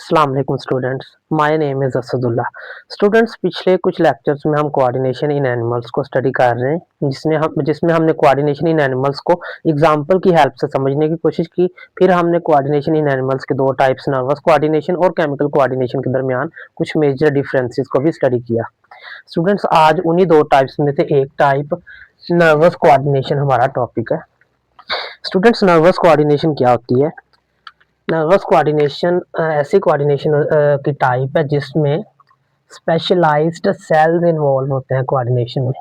अस्सलाम वालेकुम students, my name is Asadullah. Students, पिछले कुछ लेक्चर्स में हम कोऑर्डिनेशन इन एनिमल्स को स्टडी कर रहे हैं, जिसमें हमने कोऑर्डिनेशन इन एनिमल्स को एग्जांपल की हेल्प से समझने की कोशिश की। फिर हमने कोऑर्डिनेशन इन एनिमल्स के दो टाइप्स, नर्वस कोऑर्डिनेशन और केमिकल कोऑर्डिनेशन के दरमियान कुछ मेजर डिफरेंसेस को भी स्टडी किया। स्टूडेंट्स, आज उन्हीं दो टाइप्स में से एक टाइप नर्वस कोऑर्डिनेशन हमारा टॉपिक है। स्टूडेंट्स, नर्वस कोऑर्डिनेशन क्या होती है? नर्वस कोऑर्डिनेशन ऐसी कोऑर्डिनेशन की टाइप है जिसमें स्पेशलाइज्ड सेल्स इन्वॉल्व होते हैं। कोऑर्डिनेशन में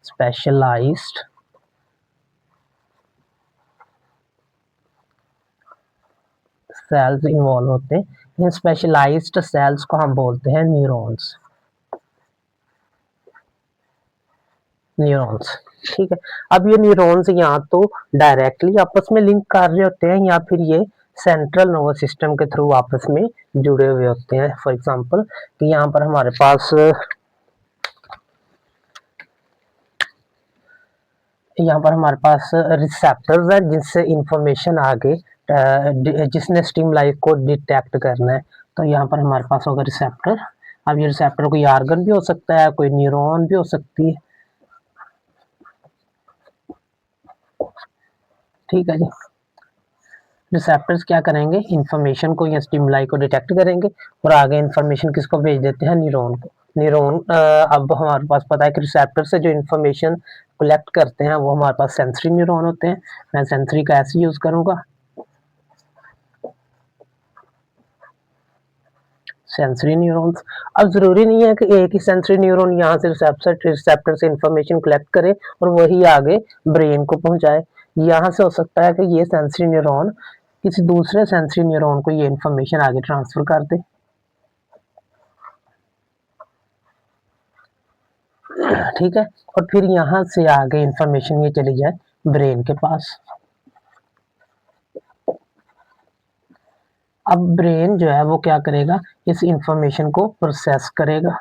स्पेशलाइज्ड सेल्स इन्वॉल्व होते हैं। इन स्पेशलाइज्ड सेल्स को हम बोलते हैं न्यूरॉन्स। ठीक है। अब ये न्यूरॉन्स यहाँ तो डायरेक्टली आपस में लिंक कर रहे होते हैं या फिर ये सेंट्रल नर्वस सिस्टम के थ्रू आपस में जुड़े हुए होते हैं। फॉर एग्जांपल कि यहाँ पर हमारे पास रिसेप्टर्स हैं जिनसे इंफॉर्मेशन आगे जिसने स्टिमुलाई को डिटेक्ट करना है, तो यहाँ पर हमारे पास होगा रिसेप्टर। अब ये रिसेप्टर कोई आर्गन भी हो सकता है, कोई न्यूरॉन भी हो सकती है। ठीक है जी। रिसेप्टर्स क्या करेंगे? इंफॉर्मेशन को या स्टिमुलाई को डिटेक्ट करेंगे और आगे इंफॉर्मेशन किसको भेज देते हैं? न्यूरॉन को। न्यूरॉन अब हमारे पास पता है कि रिसेप्टर से जो इंफॉर्मेशन कलेक्ट करते हैं वो हमारे पास सेंसरी न्यूरॉन होते हैं। मैं सेंसरी का ऐसे यूज करूंगा, सेंसरी न्यूरॉन्स। अब जरूरी नहीं है कि एक ही सेंसरी न्यूरॉन यहाँ से रिसेप्टर से इंफॉर्मेशन कलेक्ट करे और वही आगे ब्रेन को पहुंचाए। यहाँ से हो सकता है कि ये सेंसरी न्यूरॉन किसी दूसरे सेंसरी न्यूरॉन को ये इंफॉर्मेशन आगे ट्रांसफर कर दे। ठीक है। और फिर यहाँ से आगे इंफॉर्मेशन ये चली जाए ब्रेन के पास। अब ब्रेन जो है वो क्या करेगा? इस इंफॉर्मेशन को प्रोसेस करेगा।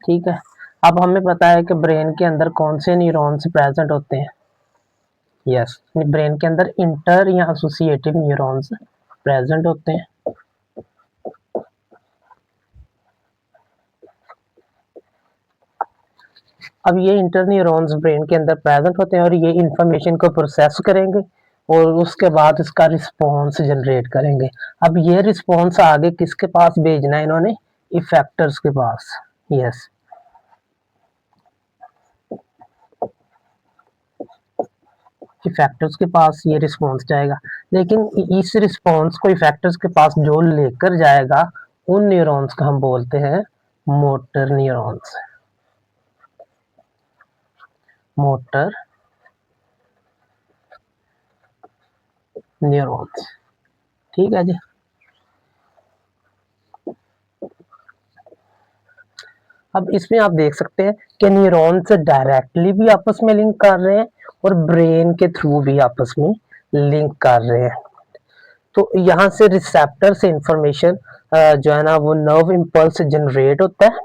ठीक है। अब हमें पता है कि ब्रेन के अंदर कौन से न्यूरॉन्स प्रेजेंट होते हैं। यस, ब्रेन के अंदर इंटर या एसोसिएटिव न्यूरॉन्स प्रेजेंट होते हैं। अब ये इंटर न्यूरॉन्स ब्रेन के अंदर प्रेजेंट होते हैं और ये इंफॉर्मेशन को प्रोसेस करेंगे और उसके बाद इसका रिस्पॉन्स जनरेट करेंगे। अब ये रिस्पॉन्स आगे किसके पास भेजना है इन्होंने? इफेक्टर्स के पास। यस, इफेक्टर्स के पास ये रिस्पॉन्स जाएगा। लेकिन इस रिस्पॉन्स को इफेक्टर्स के पास जो लेकर जाएगा उन न्यूरॉन्स को हम बोलते हैं मोटर न्यूरॉन्स। Motor neurons. ठीक है जी। अब इसमें आप देख सकते हैं कि न्यूरॉन्स डायरेक्टली भी आपस में लिंक कर रहे हैं और ब्रेन के थ्रू भी आपस में लिंक कर रहे हैं। तो यहाँ से रिसेप्टर से इंफॉर्मेशन जो है ना वो नर्व इम्पल्स जनरेट होता है,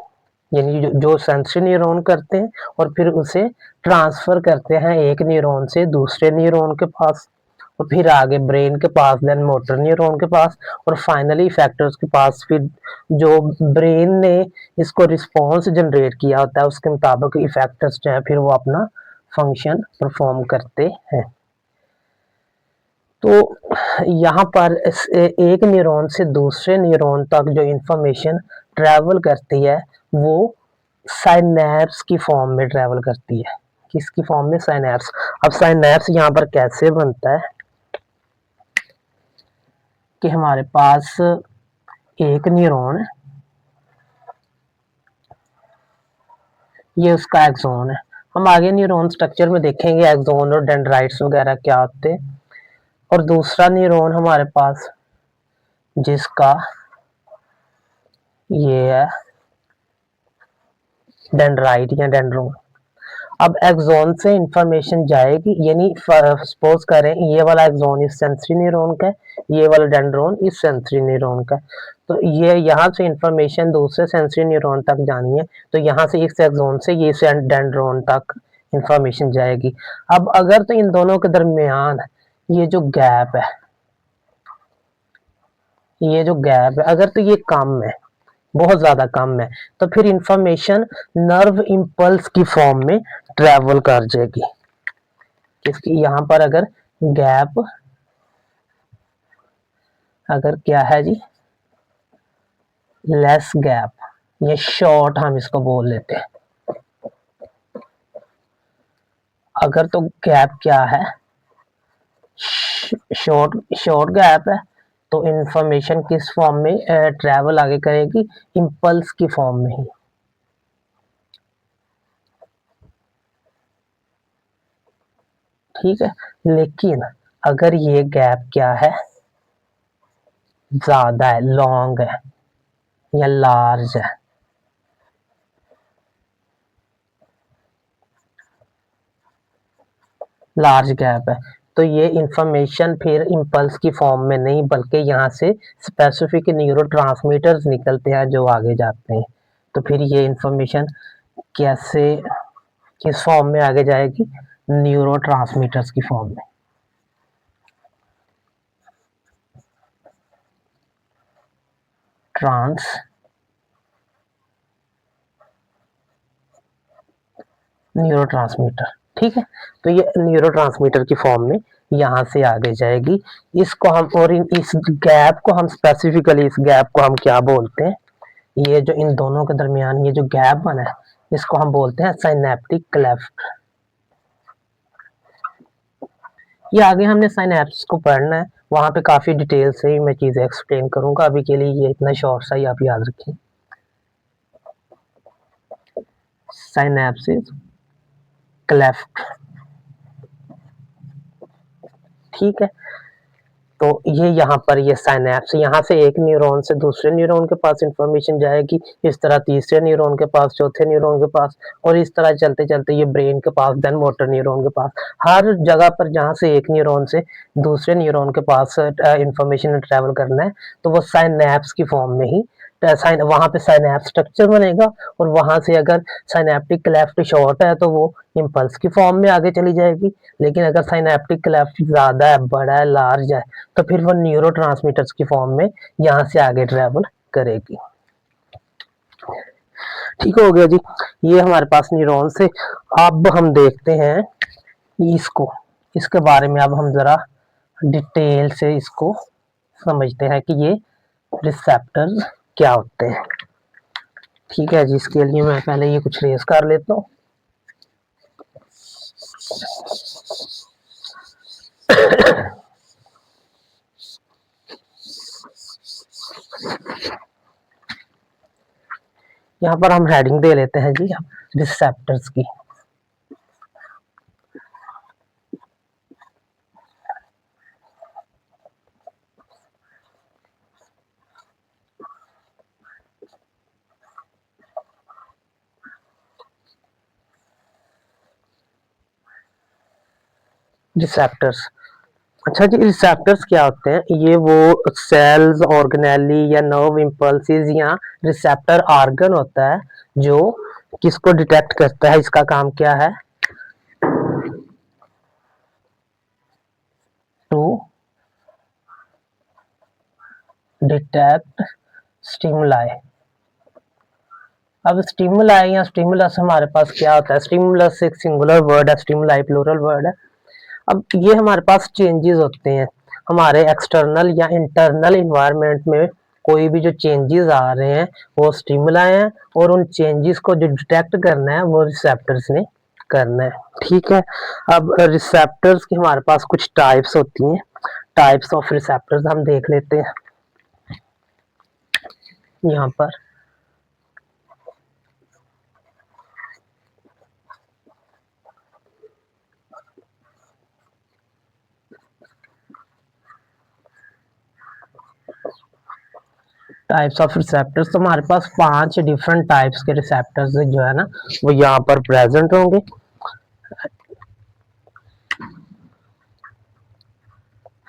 यानी जो सेंसरी न्यूरॉन करते हैं और फिर उसे ट्रांसफर करते हैं एक न्यूरॉन से दूसरे न्यूरॉन के पास और फिर आगे ब्रेन के पास, देन मोटर न्यूरॉन के पास और फाइनली इफेक्टर्स के पास। फिर जो ब्रेन ने इसको रिस्पॉन्स जनरेट किया होता है उसके मुताबिक इफेक्टर्स जो है फिर वो अपना फंक्शन परफॉर्म करते हैं। तो यहाँ पर एक न्यूरॉन से दूसरे न्यूरॉन तक जो इंफॉर्मेशन ट्रेवल करती है वो साइनैप्स की फॉर्म में ट्रेवल करती है। किसकी फॉर्म में? साइनैप्स। अब साइनैप्स यहाँ पर कैसे बनता है कि हमारे पास एक न्यूरॉन है, ये उसका एक्सोन है। हम आगे न्यूरॉन स्ट्रक्चर में देखेंगे एक्सोन और डेंड्राइट्स वगैरह क्या होते हैं। और दूसरा न्यूरॉन हमारे पास जिसका ये है डेंड्राइट या डेंड्रोन। अब एक्सोन से इंफॉर्मेशन जाएगी, यानी सपोज करें ये वाला एक्सोन इस सेंसरी न्यूरॉन का है, ये वाला डेंड्रोन इस सेंसरी न्यूरॉन का है। तो ये यहाँ से इंफॉर्मेशन दूसरे सेंसरी न्यूरॉन तक जानी है, तो यहाँ से इस एक्सोन से ये डेंड्रोन तक इंफॉर्मेशन जाएगी। अब अगर तो इन दोनों के दरमियान ये जो गैप है ये जो गैप है, अगर तो ये कम है, बहुत ज्यादा कम है, तो फिर इंफॉर्मेशन नर्व इम्पल्स की फॉर्म में ट्रेवल कर जाएगी। इसकी यहाँ पर अगर गैप अगर क्या है जी, लेस गैप, ये शॉर्ट हम इसको बोल लेते हैं। अगर तो गैप क्या है, शॉर्ट शॉर्ट गैप है, तो इंफॉर्मेशन किस फॉर्म में ट्रेवल आगे करेगी, इम्पल्स की फॉर्म में ही। ठीक है, लेकिन अगर ये गैप क्या है, ज्यादा है, लॉन्ग है या लार्ज है, लार्ज गैप है, तो ये इंफॉर्मेशन फिर इम्पल्स की फॉर्म में नहीं, बल्कि यहाँ से स्पेसिफिक न्यूरोट्रांसमीटर्स निकलते हैं जो आगे जाते हैं। तो फिर ये इंफॉर्मेशन कैसे, किस फॉर्म में आगे जाएगी, न्यूरोट्रांसमीटर्स की फॉर्म में। ट्रांस न्यूरोट्रांसमीटर, ठीक है, तो ये न्यूरोट्रांसमीटर की फॉर्म में यहाँ से आगे जाएगी। इसको हम, और इस गैप को हम स्पेसिफिकली, इस गैप को हम क्या बोलते हैं, ये जो इन दोनों के दरमियान ये जो गैप बना है, इसको हम बोलते हैं साइनेप्टिक क्लेफ्ट। ये आगे हमने साइनेप्स को पढ़ना है, वहां पे काफी डिटेल से ही मैं चीजें एक्सप्लेन करूंगा, अभी के लिए ये इतना शॉर्ट सा ही आप याद रखें। साइनेप्सिस क्लेफ्ट, ठीक है, तो ये यहाँ पर ये साइनेप्स, यहाँ से एक न्यूरॉन से दूसरे न्यूरॉन के पास इंफॉर्मेशन जाएगी, इस तरह तीसरे न्यूरॉन के पास, चौथे न्यूरॉन के पास, और इस तरह चलते चलते ये ब्रेन के पास, देन मोटर न्यूरॉन के पास। हर जगह पर जहाँ से एक न्यूरॉन से दूसरे न्यूरॉन के पास इंफॉर्मेशन ट्रेवल करना है, तो वो साइनेप्स की फॉर्म में ही वहां पे साइनेप्स स्ट्रक्चर बनेगा, और वहां से अगर साइनेप्टिक क्लेफ्ट शॉर्ट है तो वो इम्पल्स की फॉर्म में आगे चली जाएगी। लेकिन अगर साइनेप्टिक क्लेफ्ट ज्यादा है, बड़ा है, लार्ज है, तो फिर वो न्यूरोट्रांसमीटर्स की फॉर्म में यहाँ से आगे ट्रेवल करेगी। ठीक हो गया जी, ये हमारे पास न्यूरॉन से। अब हम देखते हैं इसको, इसके बारे में अब हम जरा डिटेल से इसको समझते हैं कि ये रिसेप्टर्स क्या होते हैं। ठीक है जी, इसके लिए मैं पहले ये कुछ रेस कर लेता हूँ। यहाँ पर हम हेडिंग दे लेते हैं जी रिसेप्टर्स की। रिसेप्टर्स, अच्छा जी, रिसेप्टर्स क्या होते हैं, ये वो सेल्स, ऑर्गेनेली या नर्व इम्पल्सिस या रिसेप्टर ऑर्गन होता है जो किसको डिटेक्ट करता है, इसका काम क्या है, टू डिटेक्ट स्टिमुलाई। अब स्टिमुलाई या स्टिमुलस हमारे पास क्या होता है, स्टिमुलस एक सिंगुलर वर्ड है, स्टिमुलाई प्लूरल वर्ड है। अब ये हमारे पास चेंजेस होते हैं हमारे एक्सटर्नल या इंटरनल इन्वायरमेंट में, कोई भी जो चेंजेस आ रहे हैं वो स्टिमुलाई हैं, और उन चेंजेस को जो डिटेक्ट करना है वो रिसेप्टर्स ने करना है। ठीक है, अब रिसेप्टर्स की हमारे पास कुछ टाइप्स होती हैं, टाइप्स ऑफ रिसेप्टर्स हम देख लेते हैं यहाँ पर। टाइप्स ऑफ रिसेप्टर्स, तो हमारे पास 5 डिफरेंट टाइप्स के रिसेप्टर्स जो है ना वो यहाँ पर प्रेजेंट होंगे।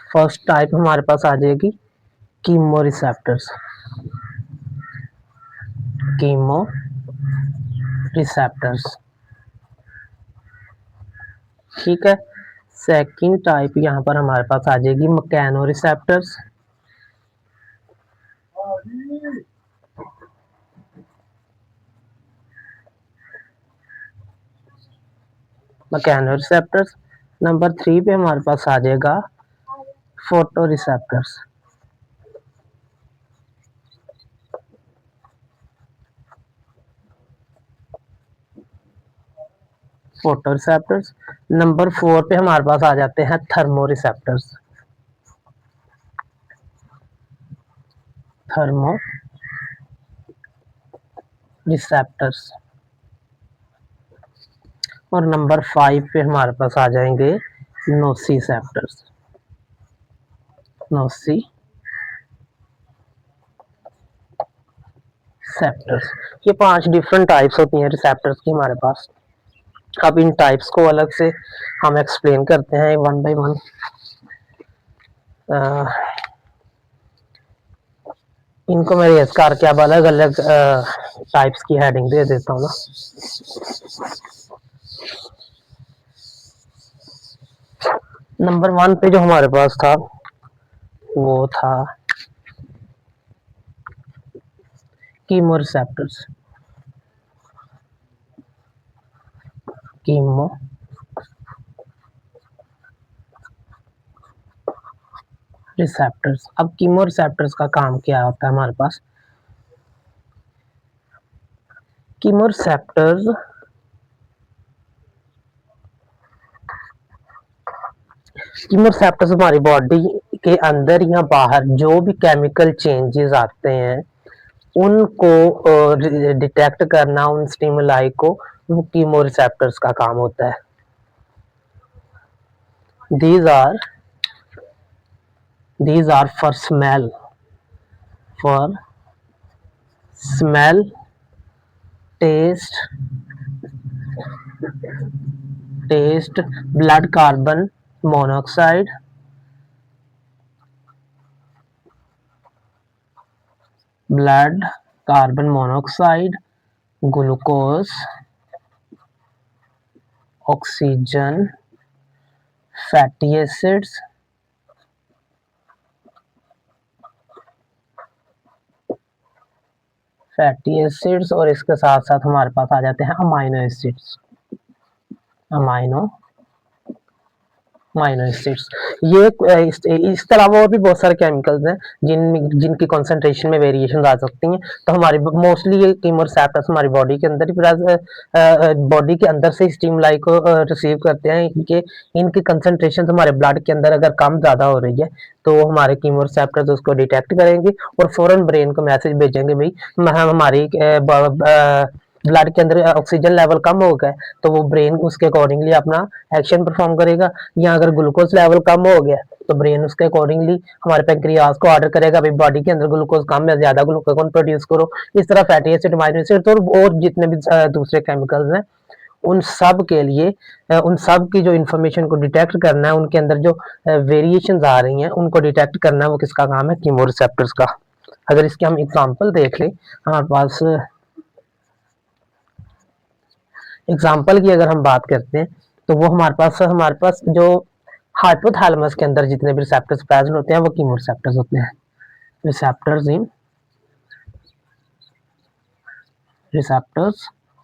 फर्स्ट टाइप हमारे पास आ जाएगी कीमो रिसेप्टर्स, कीमो रिसेप्टर्स, ठीक है। सेकंड टाइप यहाँ पर हमारे पास आ जाएगी mechano receptors, mechano receptors. Number 3 पे हमारे पास आ जाएगा photo receptors. Photo receptors. Number 4 पे हमारे पास आ जाते हैं थर्मो रिसेप्टर्स। Thermo receptors. और नंबर 5 पे हमारे पास आ जाएंगे नोसिसेप्टर्स। नोसिसेप्टर्स। ये 5 डिफरेंट टाइप्स होती हैं रिसेप्टर्स की हमारे पास। अब इन टाइप्स को अलग से हम एक्सप्लेन करते हैं वन बाय वन। इनको मैं रेज करके अब अलग अलग टाइप्स की हेडिंग दे देता हूँ ना। नंबर 1 पे जो हमारे पास था वो था कीमो रिसेप्टर्स। Chemo receptors. अब कीमो रिसेप्टर्स का काम क्या होता है हमारे पास? कीमो रिसेप्टर्स हमारी बॉडी के अंदर या बाहर जो भी केमिकल चेंजेस आते हैं उनको डिटेक्ट करना, उन स्टिमुलाई को, वो कीमो रिसेप्टर्स का काम होता है। these are for smell, taste, blood carbon monoxide, glucose, oxygen, fatty acids, और इसके साथ साथ हमारे पास आ जाते हैं अमाइनो एसिड्स। ये इसके अलावा और भी बहुत सारे केमिकल्स हैं जिनकी कंसंट्रेशन में वेरिएशन आ सकती हैं। तो हमारी मोस्टली ये कीमोरिसेप्टर्स हमारी बॉडी के अंदर ही बॉडी के अंदर से स्टिमुलाई को रिसीव करते हैं कि इनकी कंसंट्रेशन हमारे ब्लड के अंदर अगर कम ज़्यादा हो रही है तो हमारे कीमोरिसेप्टर्स उसको डिटेक्ट करेंगे और फौरन ब्रेन को मैसेज भेजेंगे, भाई हमारी ब्लड के अंदर ऑक्सीजन लेवल कम हो गया, तो वो ब्रेन उसके अकॉर्डिंगली अपना एक्शन परफॉर्म करेगा। या अगर ग्लूकोज लेवल कम हो गया तो ब्रेन उसके अकॉर्डिंगली हमारे पैंक्रियाज को ऑर्डर करेगा, भाई बॉडी के अंदर ग्लूकोज कम है, ज्यादा ग्लूकोज प्रोड्यूस करो। इस तरह फैटी एसिड, अमाइनो एसिड और जितने भी दूसरे केमिकल्स हैं उन सब के लिए उन सब की जो इन्फॉर्मेशन को डिटेक्ट करना है, उनके अंदर जो वेरिएशंस आ रही हैं उनको डिटेक्ट करना है, वो किसका काम है? कीमोरिसेप्टर्स का। अगर इसकी हम एग्जांपल देख लें, हमारे पास एग्जाम्पल की अगर हम बात करते हैं तो वो हमारे पास जो हाइपोथैलेमस के अंदर जितने भी रिसेप्टर्स प्रेजेंट होते हैं वो कीमोरिसेप्टर्स होते हैं। रिसेप्टर्स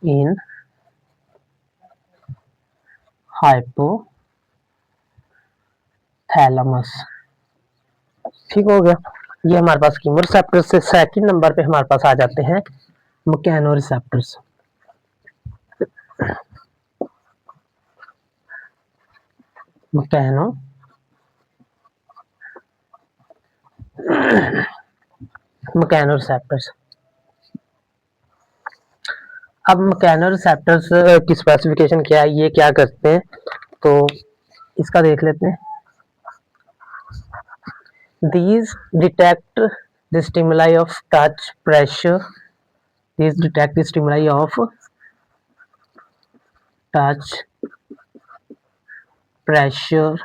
इन हाइपोथैलेमस। ठीक हो गया, ये हमारे पास कीमोरिसेप्टर्स से। सेकंड नंबर पे हमारे पास आ जाते हैं मैकेनोरिसेप्टर्स। मैकेनोरिसेप्टर्स। अब मैकेनोरिसेप्टर्स की स्पेसिफिकेशन क्या है, ये क्या करते हैं, तो इसका देख लेते हैं। These detect the stimuli of touch, pressure. These detect the stimuli of touch, pressure.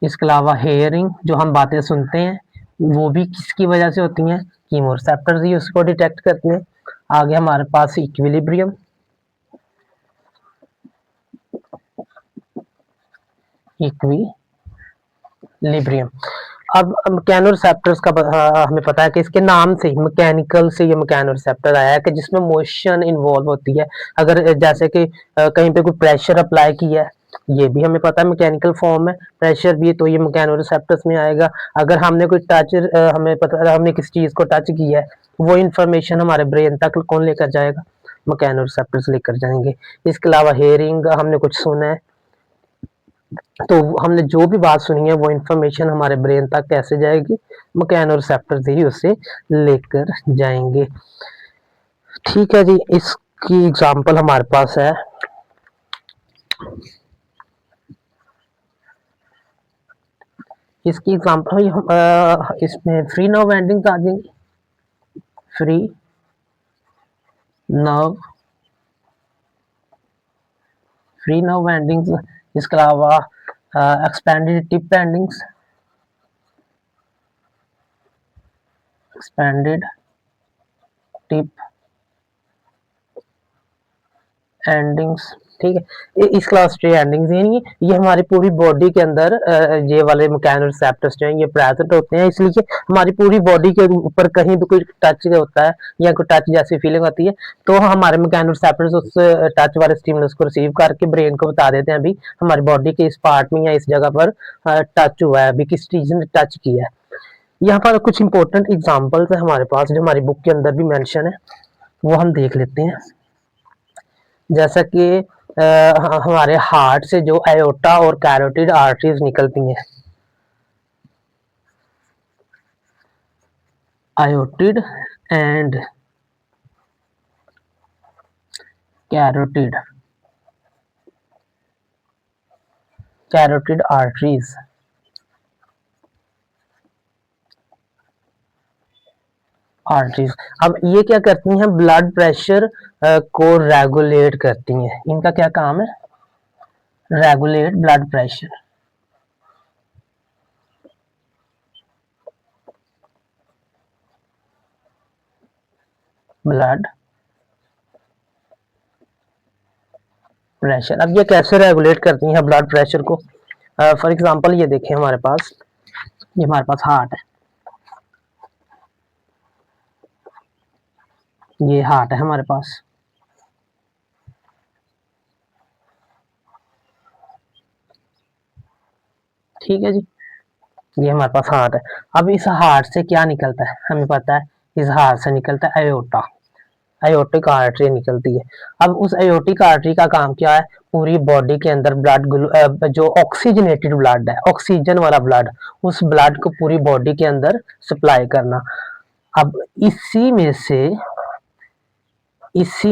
इसके अलावा हेयरिंग, जो हम बातें सुनते हैं वो भी किसकी वजह से होती हैं? कीमोरिसेप्टर्स ही उसको डिटेक्ट करते हैं। आगे हमारे पास इक्विलिब्रियम। अब मैकेनोरिसेप्टर्स का हमें पता है कि इसके नाम से ही मैकेनिकल से ये मैकेनोरिसेप्टर आया है कि जिसमें मोशन इन्वॉल्व होती है। अगर जैसे कि कहीं पे कोई प्रेशर अप्लाई किया है, ये भी हमें पता है मैकेनिकल फॉर्म है, प्रेशर भी, तो ये मैकेनोरिसेप्टर्स में आएगा। अगर हमने कोई टच, हमें पता हमने किसी चीज को टच किया है, वो इंफॉर्मेशन हमारे ब्रेन तक कौन लेकर जाएगा? मैकेनोरिसेप्टर्स लेकर जाएंगे। इसके अलावा हेयरिंग, हमने कुछ सुना है, तो हमने जो भी बात सुनी है वो इन्फॉर्मेशन हमारे ब्रेन तक कैसे जाएगी? मैकेनोरिसेप्टर्स ही उसे लेकर जाएंगे। ठीक है जी, इसकी एग्जांपल हमारे पास है। इसकी एग्जांपल इसमें फ्री नर्व एंडिंग्स आ जाएंगी, free nerve, free nerve endings. इसके अलावा expanded tip endings, expanded tip endings. ठीक है, इस क्लास के एंडिंग्स ये हमारी पूरी बॉडी के अंदर ये वाले मैकेनोरिसेप्टर्स जो हैं ये प्रेजेंट होते हैं, इसलिए हमारी पूरी बॉडी के ऊपर कहीं भी कोई टच होता है या कोई टच जैसी फीलिंग होती है, तो हमारे मैकेनोरिसेप्टर्स उस टच वाले स्टिमुलस को रिसीव करके ब्रेन को बता देते हैं अभी हमारी बॉडी के इस पार्ट में या इस जगह पर टच हुआ है, अभी किस चीज ने टच किया है। यहाँ पर कुछ इंपॉर्टेंट एग्जाम्पल्स है हमारे पास जो हमारी बुक के अंदर भी मेंशन है, वो हम देख लेते हैं। जैसा कि हमारे हार्ट से जो आयोटा और कैरोटिड आर्टरीज निकलती हैं, आयोटिड and carotid, carotid arteries, arteries. अब ये क्या करती हैं? ब्लड प्रेशर को रेगुलेट करती हैं। इनका क्या काम है? Regulate blood pressure. Blood pressure, अब ये कैसे रेगुलेट करती हैं ब्लड प्रेशर को? फॉर एग्जांपल ये देखें, हमारे पास ये हमारे पास हार्ट है, ये हार्ट है हमारे पास। ठीक है जी, ये हमारे पास हार्ट है। अब इस हार्ट से क्या निकलता है? हमें पता है इस हार्ट से निकलता है आयोटा, आयोटिक आर्टरी निकलती है। अब उस आयोटिक आर्टरी का काम क्या है? पूरी बॉडी के अंदर ब्लड, जो ऑक्सीजनेटेड ब्लड है, ऑक्सीजन वाला ब्लड, उस ब्लड को पूरी बॉडी के अंदर सप्लाई करना। अब इसी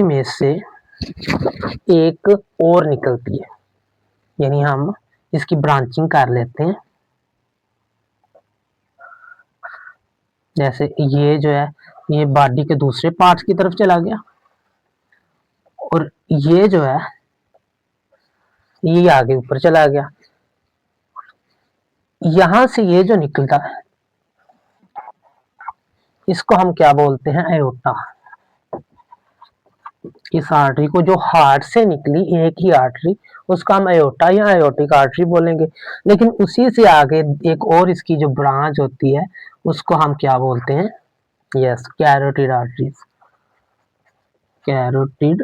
में से एक और निकलती है, यानी हम इसकी ब्रांचिंग कर लेते हैं। जैसे ये जो है ये बॉडी के दूसरे पार्ट्स की तरफ चला गया, और ये जो है ये आगे ऊपर चला गया। यहां से ये जो निकलता है इसको हम क्या बोलते हैं? आयोटा। इस आर्टरी को जो हार्ट से निकली एक ही आर्टरी, उसका हम आयोटा या आयोटिक आर्टरी बोलेंगे। लेकिन उसी से आगे एक और इसकी जो ब्रांच होती है उसको हम क्या बोलते हैं? Yes, carotid arteries, carotid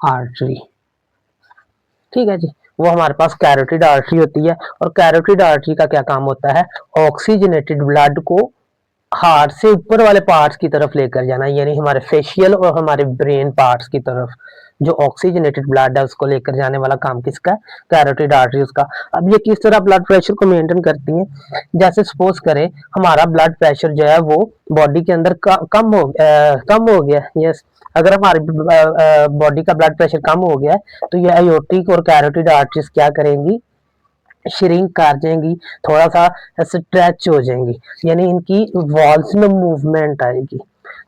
artery. ठीक है जी, वो हमारे पास कैरोटिड आर्टरी होती है, और कैरोटिड आर्टरी का क्या काम होता है? ऑक्सीजनेटेड ब्लड को हार्ट से ऊपर वाले पार्ट्स की तरफ लेकर जाना, यानी हमारे फेशियल और हमारे ब्रेन पार्ट्स की तरफ जो ऑक्सीजनेटेड ब्लड है उसको लेकर जाने वाला काम किसका है? कैरोटिड आर्टरीज का। अब ये किस तरह ब्लड प्रेशर को मेंटेन करती हैं? जैसे सपोज करें हमारा ब्लड प्रेशर जो है वो बॉडी के अंदर कम हो गया। यस, अगर हमारी बॉडी का ब्लड प्रेशर कम हो गया है तो ये आयोटिक और कैरोटिड आर्टरीज क्या करेंगी? श्रिंक कर जाएंगी, थोड़ा सा स्ट्रेच हो जाएंगी, यानी इनकी वॉल्स में मूवमेंट आएगी,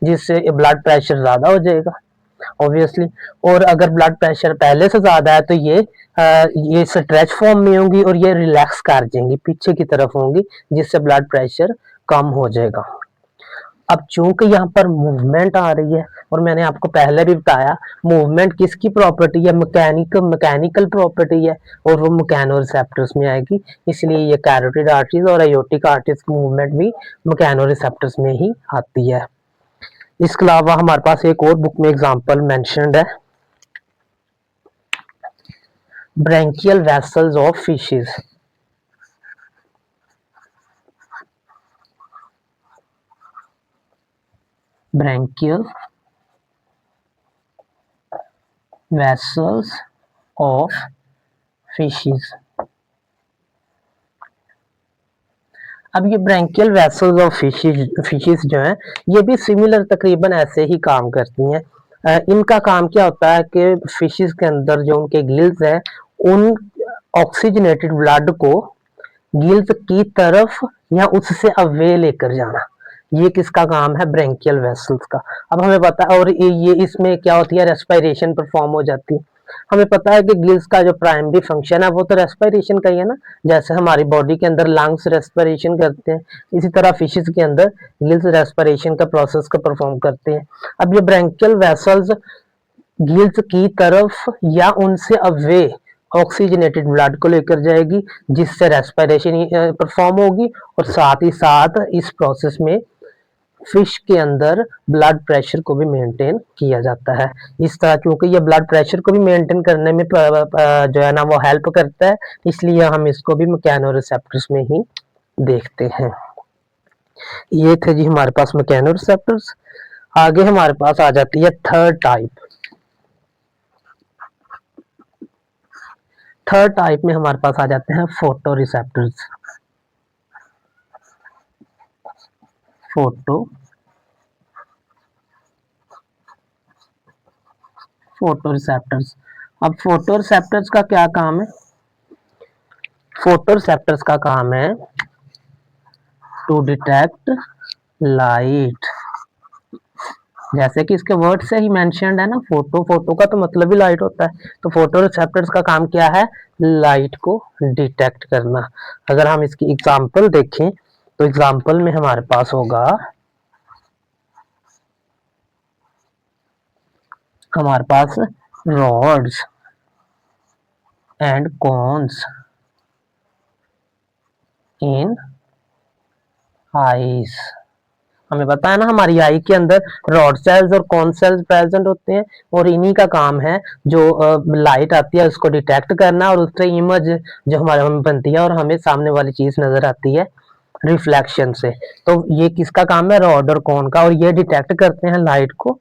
जिससे ब्लड प्रेशर ज्यादा हो जाएगा ऑब्वियसली। और अगर ब्लड प्रेशर पहले से ज्यादा है तो ये स्ट्रेच फॉर्म में होंगी और ये रिलैक्स कर जाएंगी, पीछे की तरफ होंगी, जिससे ब्लड प्रेशर कम हो जाएगा। अब चूंकि यहाँ पर मूवमेंट आ रही है, और मैंने आपको पहले भी बताया मूवमेंट किसकी प्रॉपर्टी है, मैकेनिकल प्रॉपर्टी है, और वो मैकेनोरिसेप्टर्स में आएगी, इसलिए ये कैरोटिड आर्टरीज और अयोटिक आर्टरीज की मूवमेंट भी मैकेनोरिसेप्टर्स में ही आती है। इसके अलावा हमारे पास एक और बुक में एग्जांपल मेंशन्ड है, branchial vessels of fishes. Branchial vessels of fishes. अब ये ब्रैंकियल वेसल्स ऑफ फिशेस जो हैं ये भी सिमिलर तकरीबन ऐसे ही काम करती हैं। इनका काम क्या होता है कि फिशेस के अंदर जो उनके गिल्स हैं उन ऑक्सीजनेटेड ब्लड को गिल्स की तरफ या उससे अवे लेकर जाना, ये किसका काम है, ब्रैंकियल वेसल्स का। अब हमें पता है, और ये इसमें क्या होती है, रेस्पिरेशन परफॉर्म हो जाती है। हमें पता है कि गिल्स का जो प्राइमरी फंक्शन है वो तो रेस्पिरेशन का ही है ना, जैसे हमारी बॉडी के अंदर लंग्स रेस्पिरेशन करते हैं, इसी तरह फिशेस के अंदर गिल्स रेस्पिरेशन का प्रोसेस को परफॉर्म करते हैं। अब ये ब्रैंकियल वेसल्स गिल्स की तरफ या उनसे अवे ऑक्सीजनेटेड ब्लड को लेकर जाएगी, जिससे रेस्पिरेशन परफॉर्म होगी, और साथ ही साथ इस प्रोसेस में फिश के अंदर ब्लड प्रेशर को भी मेंटेन किया जाता है। इस तरह क्योंकि ये ब्लड प्रेशर को भी मेंटेन करने में जो है ना वो हेल्प करता है, इसलिए हम इसको भी मैकेनोरिसेप्टर्स में ही देखते हैं। ये थे जी हमारे पास मैकेनोरिसेप्टर्स। आगे हमारे पास आ जाती है थर्ड टाइप। थर्ड टाइप में हमारे पास आ जाते हैं फोटो रिसेप्टर्स। Photo receptors. अब फोटो रिसेप्टर्स का क्या काम है, फोटो रिसेप्टर्स का काम है टू डिटेक्ट लाइट। जैसे कि इसके वर्ड से ही मेंशन्ड है ना, फोटो का तो मतलब ही लाइट होता है, तो फोटो रिसेप्टर्स का काम क्या है, लाइट को डिटेक्ट करना। अगर हम इसकी एग्जांपल देखें तो एग्जांपल में हमारे पास होगा, हमारे पास rods and cones in eyes. हमें पता है ना हमारी आई के अंदर रॉड सेल्स और कॉन सेल्स प्रेजेंट होते हैं, और इन्हीं का काम है जो लाइट आती है उसको डिटेक्ट करना, और उससे इमेज जो हमारे में बनती है और हमें सामने वाली चीज नजर आती है रिफ्लेक्शन से। तो ये किसका काम है, रॉड और कॉन का, और ये डिटेक्ट करते हैं लाइट को,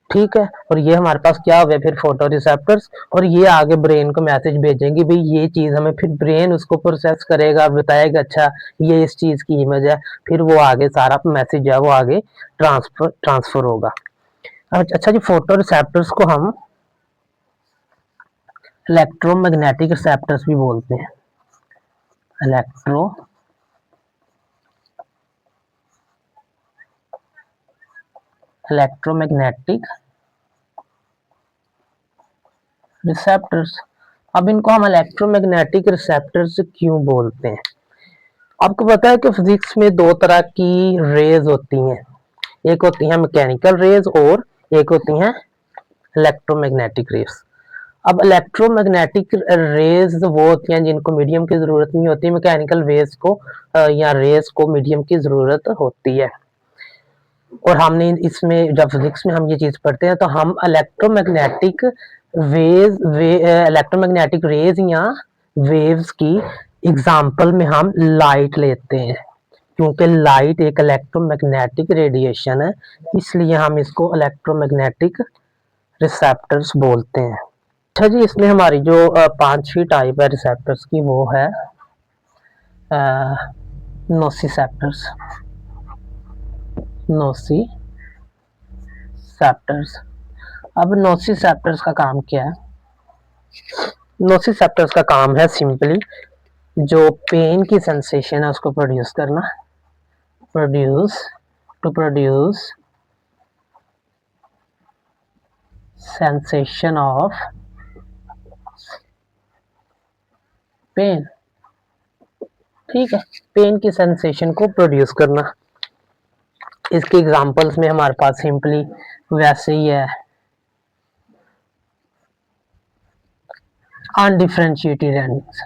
ठीक है। और ये हमारे पास क्या हुए फिर फोटो रिसेप्टर्स, और ये आगे ब्रेन को मैसेज भेजेंगे भाई ये चीज हमें, फिर ब्रेन उसको प्रोसेस करेगा, बताएगा अच्छा ये इस चीज की इमेज है, फिर वो आगे सारा मैसेज है वो आगे ट्रांसफर होगा। अच्छा जी, फोटो रिसेप्टर्स को हम इलेक्ट्रोमैग्नेटिक रिसेप्टर्स भी बोलते हैं। Electromagnetic receptors. अब इनको हम इलेक्ट्रोमैग्नेटिक रिसेप्टर्स क्यों बोलते हैं, आपको पता है कि फिजिक्स में दो तरह की रेज होती हैं, एक होती हैं मैकेनिकल रेज और एक होती हैं इलेक्ट्रोमैग्नेटिक रेज। अब इलेक्ट्रोमैग्नेटिक रेज वो होती हैं जिनको मीडियम की जरूरत नहीं होती, मैकेनिकल वेज को या रेज को मीडियम की जरूरत होती है। और हमने इसमें जब फिजिक्स में हम ये चीज पढ़ते हैं तो हम इलेक्ट्रोमैग्नेटिक रेज या वेव्स की एग्जांपल में हम लाइट लेते हैं, क्योंकि लाइट एक इलेक्ट्रोमैग्नेटिक रेडिएशन है, इसलिए हम इसको इलेक्ट्रोमैग्नेटिक रिसेप्टर्स बोलते हैं। अच्छा जी, इसमें हमारी जो पांचवी टाइप है रिसेप्टर्स की वो है नोसिसेप्टर्स। नोसिसेप्टर्स। अब नोसिसेप्टर्स का काम क्या है, नोसिसेप्टर्स का काम है सिंपली जो पेन की सेंसेशन है उसको प्रोड्यूस करना, प्रोड्यूस सेंसेशन ऑफ पेन, ठीक है, पेन की सेंसेशन को प्रोड्यूस करना। इसके एग्जांपल्स में हमारे पास सिंपली वैसे ही है, अनडिफरेंशिएटेड एंडिंग्स,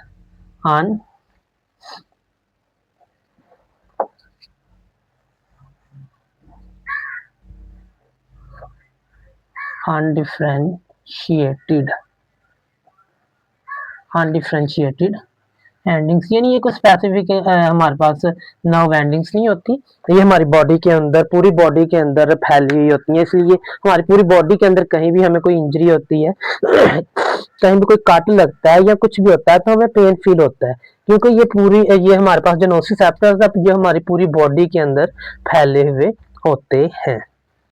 अनडिफरेंशिएटेड एंडिंग्स, यानी ये कोई स्पेसिफिक हमारे पास नर्व एंडिंग्स नहीं होती, ये हमारी बॉडी के अंदर, पूरी बॉडी के अंदर फैली हुई होती है, इसलिए हमारी पूरी बॉडी के अंदर कहीं भी हमें कोई इंजरी होती है कहीं भी कोई कट लगता है या कुछ भी होता है तो हमें पेन फील होता है, क्योंकि ये हमारे पास जो नोसिसेप्टर्स है ये हमारी पूरी बॉडी के अंदर फैले हुए होते हैं।